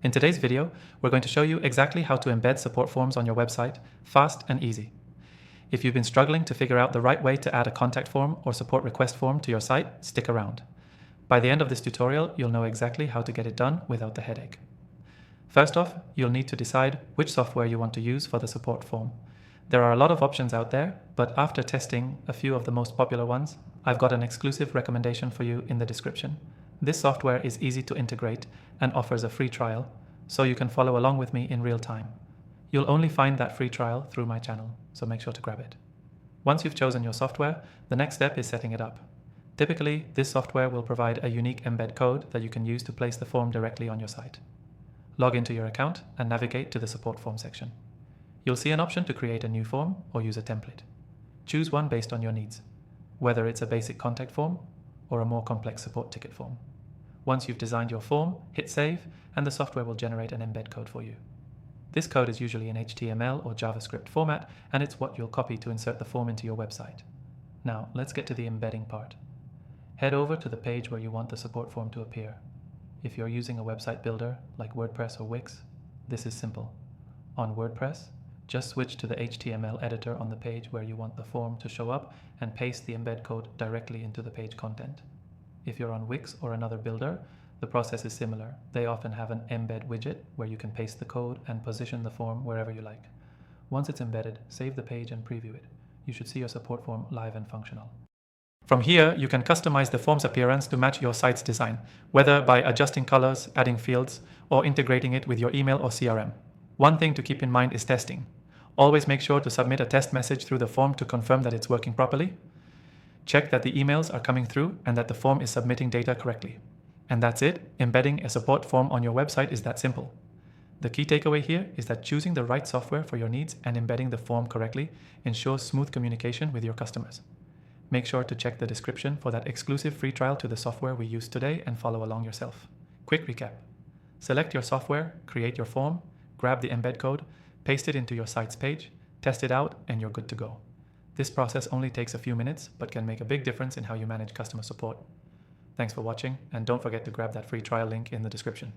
In today's video, we're going to show you exactly how to embed support forms on your website fast and easy. If you've been struggling to figure out the right way to add a contact form or support request form to your site, stick around. By the end of this tutorial, you'll know exactly how to get it done without the headache. First off, you'll need to decide which software you want to use for the support form. There are a lot of options out there, but after testing a few of the most popular ones, I've got an exclusive recommendation for you in the description. This software is easy to integrate and offers a free trial, so you can follow along with me in real time. You'll only find that free trial through my channel, so make sure to grab it. Once you've chosen your software, the next step is setting it up. Typically, this software will provide a unique embed code that you can use to place the form directly on your site. Log into your account and navigate to the support form section. You'll see an option to create a new form or use a template. Choose one based on your needs, whether it's a basic contact form or a more complex support ticket form. Once you've designed your form, hit save and the software will generate an embed code for you. This code is usually in HTML or JavaScript format, and it's what you'll copy to insert the form into your website. Now, let's get to the embedding part. Head over to the page where you want the support form to appear. If you're using a website builder like WordPress or Wix, this is simple. On WordPress, just switch to the HTML editor on the page where you want the form to show up and paste the embed code directly into the page content. If you're on Wix or another builder, the process is similar. They often have an embed widget where you can paste the code and position the form wherever you like. Once it's embedded, save the page and preview it. You should see your support form live and functional. From here, you can customize the form's appearance to match your site's design, whether by adjusting colors, adding fields, or integrating it with your email or CRM. One thing to keep in mind is testing. Always make sure to submit a test message through the form to confirm that it's working properly. Check that the emails are coming through and that the form is submitting data correctly. And that's it. Embedding a support form on your website is that simple. The key takeaway here is that choosing the right software for your needs and embedding the form correctly ensures smooth communication with your customers. Make sure to check the description for that exclusive free trial to the software we used today and follow along yourself. Quick recap. Select your software, create your form, grab the embed code, paste it into your site's page, test it out, and you're good to go. This process only takes a few minutes, but can make a big difference in how you manage customer support. Thanks for watching, and don't forget to grab that free trial link in the description.